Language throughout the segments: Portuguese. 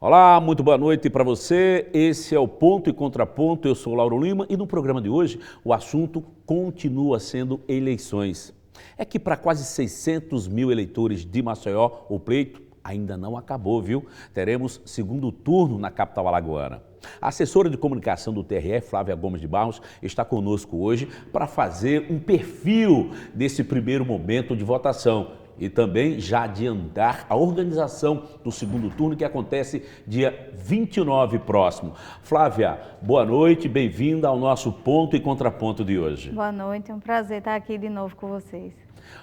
Olá, muito boa noite para você. Esse é o Ponto e Contraponto. Eu sou Lauro Lima e no programa de hoje o assunto continua sendo eleições. É que para quase 600 mil eleitores de Maceió, o pleito ainda não acabou, viu? Teremos segundo turno na capital alagoana. A assessora de comunicação do TRE, Flávia Gomes de Barros, está conosco hoje para fazer um perfil desse primeiro momento de votação e também já adiantar a organização do segundo turno que acontece dia 29 próximo. Flávia, boa noite, bem-vinda ao nosso Ponto e Contraponto de hoje. Boa noite, é um prazer estar aqui de novo com vocês.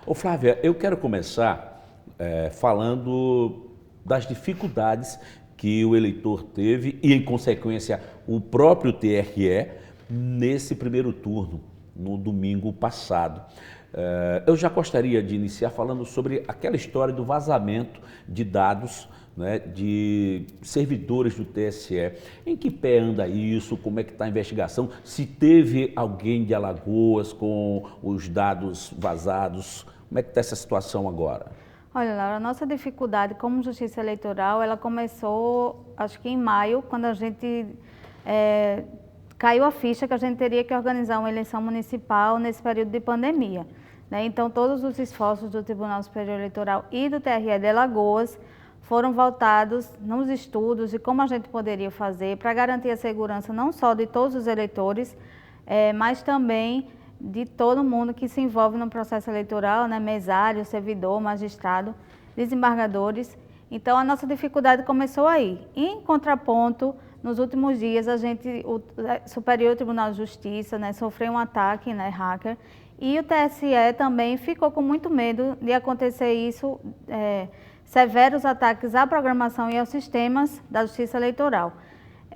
Ô Flávia, eu quero começar falando das dificuldades que o eleitor teve e, em consequência, o próprio TRE nesse primeiro turno, no domingo passado. Eu já gostaria de iniciar falando sobre aquela história do vazamento de dados, né, de servidores do TSE. Em que pé anda isso? Como é que está a investigação? Se teve alguém de Alagoas com os dados vazados, como é que está essa situação agora? Olha, Laura, a nossa dificuldade como Justiça Eleitoral, ela começou, acho que em maio, quando a gente caiu a ficha que a gente teria que organizar uma eleição municipal nesse período de pandemia, né? Então, todos os esforços do Tribunal Superior Eleitoral e do TRE de Alagoas foram voltados nos estudos de como a gente poderia fazer para garantir a segurança não só de todos os eleitores, mas também de todo mundo que se envolve no processo eleitoral, né? Mesário, servidor, magistrado, desembargadores. Então, a nossa dificuldade começou aí. Em contraponto, nos últimos dias, o Superior Tribunal de Justiça, né, sofreu um ataque, né, hacker, e o TSE também ficou com muito medo de acontecer isso, severos ataques à programação e aos sistemas da Justiça Eleitoral.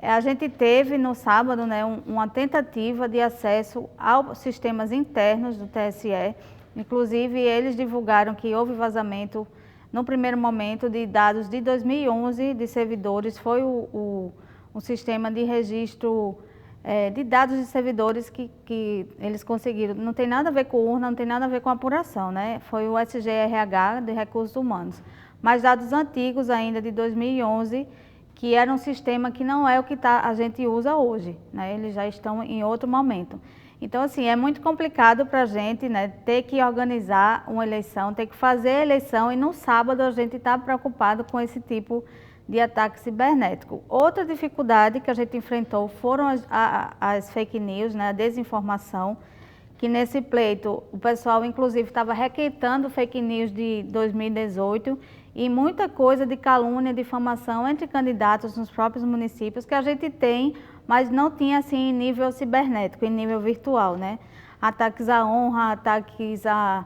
A gente teve no sábado, né, uma tentativa de acesso aos sistemas internos do TSE, inclusive eles divulgaram que houve vazamento no primeiro momento de dados de 2011 de servidores, foi um sistema de registro de dados de servidores que eles conseguiram. Não tem nada a ver com urna, não tem nada a ver com apuração, né? Foi o SGRH de Recursos Humanos. Mas dados antigos ainda de 2011, que era um sistema que não é o que a gente usa hoje, né? Eles já estão em outro momento. Então, assim, é muito complicado para a gente, né, ter que organizar uma eleição, ter que fazer a eleição e no sábado a gente está preocupado com esse tipo de ataque cibernético. Outra dificuldade que a gente enfrentou foram as fake news, né, a desinformação, que nesse pleito o pessoal inclusive estava requentando fake news de 2018 e muita coisa de calúnia, difamação entre candidatos nos próprios municípios que a gente tem, mas não tinha assim em nível cibernético, em nível virtual, né? Ataques à honra, ataques à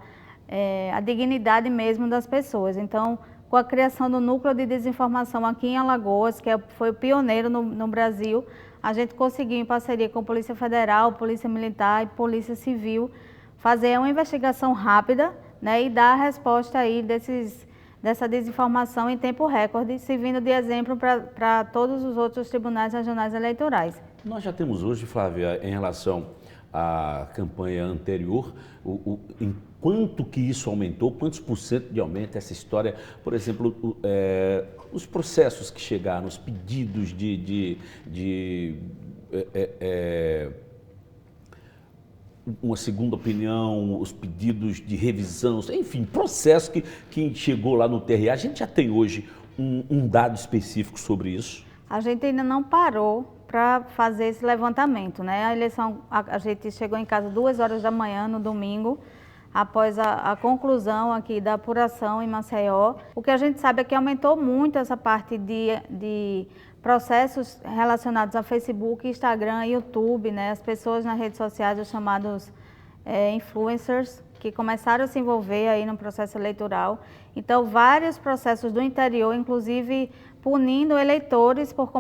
dignidade mesmo das pessoas. Então, com a criação do núcleo de desinformação aqui em Alagoas, que foi o pioneiro no Brasil, a gente conseguiu, em parceria com a Polícia Federal, Polícia Militar e Polícia Civil, fazer uma investigação rápida, né, e dar a resposta aí dessa desinformação em tempo recorde, servindo de exemplo para todos os outros tribunais regionais eleitorais. Nós já temos hoje, Flávia, em relação à campanha anterior, em quanto que isso aumentou, quantos por cento de aumento essa história, por exemplo, os processos que chegaram, os pedidos uma segunda opinião, os pedidos de revisão, enfim, processo que chegou lá no TRE. A gente já tem hoje um dado específico sobre isso? A gente ainda não parou para fazer esse levantamento, né? A eleição, a gente chegou em casa 2 horas da manhã no domingo, após a conclusão aqui da apuração em Maceió. O que a gente sabe é que aumentou muito essa parte de processos relacionados a Facebook, Instagram, YouTube, né? As pessoas nas redes sociais, os chamados influencers, que começaram a se envolver aí no processo eleitoral. Então, vários processos do interior, inclusive punindo eleitores por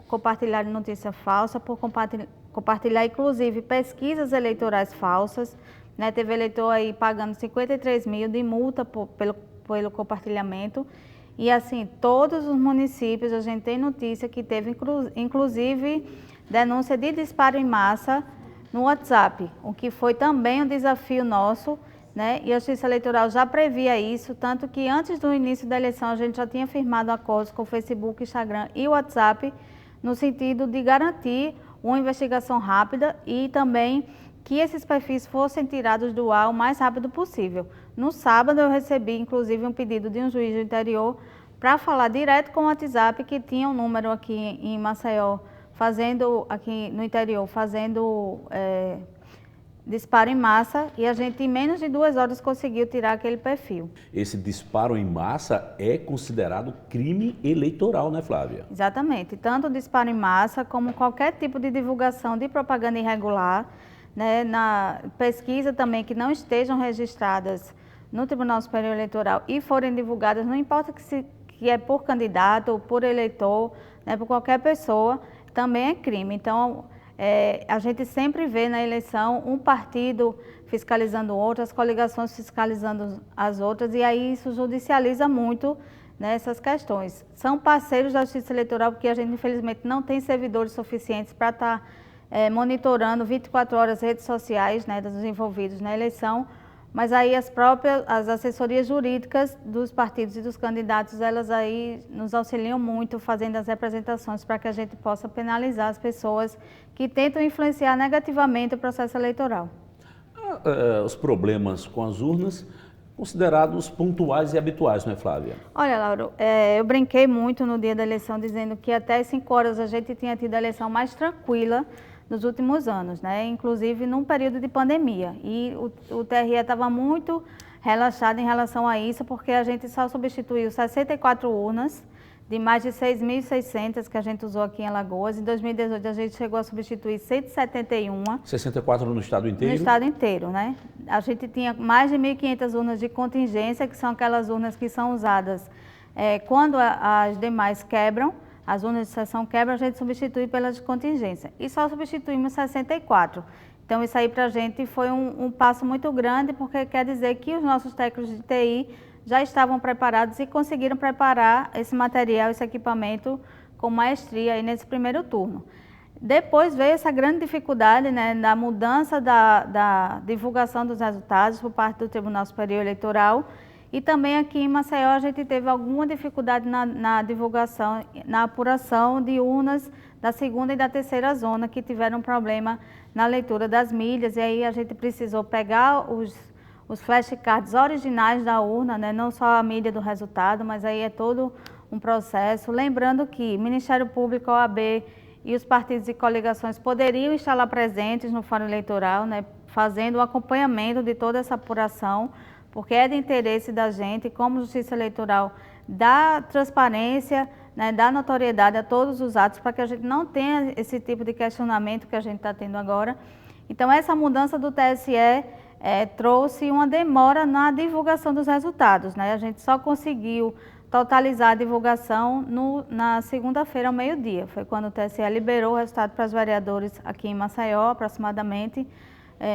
compartilhar notícia falsa, por compartilhar, inclusive, pesquisas eleitorais falsas, né? Teve eleitor aí pagando 53 mil de multa pelo compartilhamento. E assim, todos os municípios, a gente tem notícia que teve, inclusive, denúncia de disparo em massa no WhatsApp, o que foi também um desafio nosso, né? E a Justiça Eleitoral já previa isso, tanto que antes do início da eleição a gente já tinha firmado acordos com o Facebook, Instagram e o WhatsApp, no sentido de garantir uma investigação rápida e também que esses perfis fossem tirados do ar o mais rápido possível. No sábado eu recebi, inclusive, um pedido de um juiz do interior para falar direto com o WhatsApp, que tinha um número aqui em Maceió, aqui no interior, fazendo disparo em massa, e a gente em menos de 2 horas conseguiu tirar aquele perfil. Esse disparo em massa é considerado crime eleitoral, né, Flávia? Exatamente, tanto o disparo em massa como qualquer tipo de divulgação de propaganda irregular, né, na pesquisa também que não estejam registradas no Tribunal Superior Eleitoral e forem divulgadas, não importa que é por candidato ou por eleitor, né, por qualquer pessoa, também é crime. Então, a gente sempre vê na eleição um partido fiscalizando o outro, as coligações fiscalizando as outras, e aí isso judicializa muito, né, essas questões. São parceiros da Justiça Eleitoral, porque a gente infelizmente não tem servidores suficientes para estar monitorando 24 horas as redes sociais, né, dos envolvidos na eleição, mas aí as assessorias jurídicas dos partidos e dos candidatos, elas aí nos auxiliam muito fazendo as representações para que a gente possa penalizar as pessoas que tentam influenciar negativamente o processo eleitoral. Os problemas com as urnas considerados pontuais e habituais, não é, Flávia? Olha, Lauro, eu brinquei muito no dia da eleição dizendo que até 5 horas a gente tinha tido a eleição mais tranquila nos últimos anos, né? Inclusive num período de pandemia. E o TRE estava muito relaxado em relação a isso, porque a gente só substituiu 64 urnas de mais de 6.600 que a gente usou aqui em Alagoas. Em 2018 a gente chegou a substituir 171. 64 no estado inteiro? No estado inteiro, né? A gente tinha mais de 1.500 urnas de contingência, que são aquelas urnas que são usadas quando as demais quebram. As urnas de sessão quebra, a gente substitui pelas de contingência. E só substituímos 64. Então, isso aí para a gente foi um passo muito grande, porque quer dizer que os nossos técnicos de TI já estavam preparados e conseguiram preparar esse material, esse equipamento com maestria aí nesse primeiro turno. Depois veio essa grande dificuldade, né, da mudança da divulgação dos resultados por parte do Tribunal Superior Eleitoral. E também aqui em Maceió a gente teve alguma dificuldade na divulgação, na apuração de urnas da 2ª e da 3ª zona, que tiveram problema na leitura das milhas, e aí a gente precisou pegar os flashcards originais da urna, né, não só a milha do resultado, mas aí é todo um processo. Lembrando que Ministério Público, OAB e os partidos e coligações poderiam estar lá presentes no Fórum Eleitoral, né, fazendo o acompanhamento de toda essa apuração, porque é de interesse da gente, como Justiça Eleitoral, dar transparência, né, dar notoriedade a todos os atos, para que a gente não tenha esse tipo de questionamento que a gente está tendo agora. Então, essa mudança do TSE trouxe uma demora na divulgação dos resultados, né? A gente só conseguiu totalizar a divulgação na segunda-feira ao meio-dia. Foi quando o TSE liberou o resultado para os vereadores aqui em Maceió, aproximadamente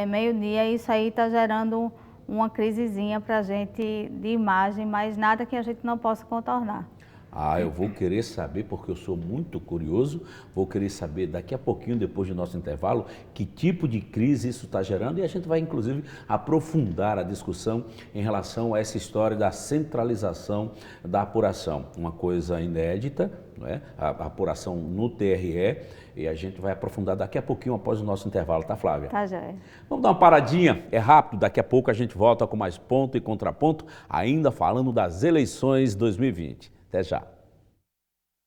meio-dia, e isso aí está gerando uma crisezinha para a gente de imagem, mas nada que a gente não possa contornar. Eu vou querer saber, porque eu sou muito curioso, vou querer saber daqui a pouquinho, depois do nosso intervalo, que tipo de crise isso está gerando, e a gente vai, inclusive, aprofundar a discussão em relação a essa história da centralização da apuração. Uma coisa inédita, não é? A apuração no TRE, e a gente vai aprofundar daqui a pouquinho, após o nosso intervalo, tá, Flávia? Tá, joia. Vamos dar uma paradinha, é rápido, daqui a pouco a gente volta com mais ponto e contraponto, ainda falando das eleições 2020. Até já.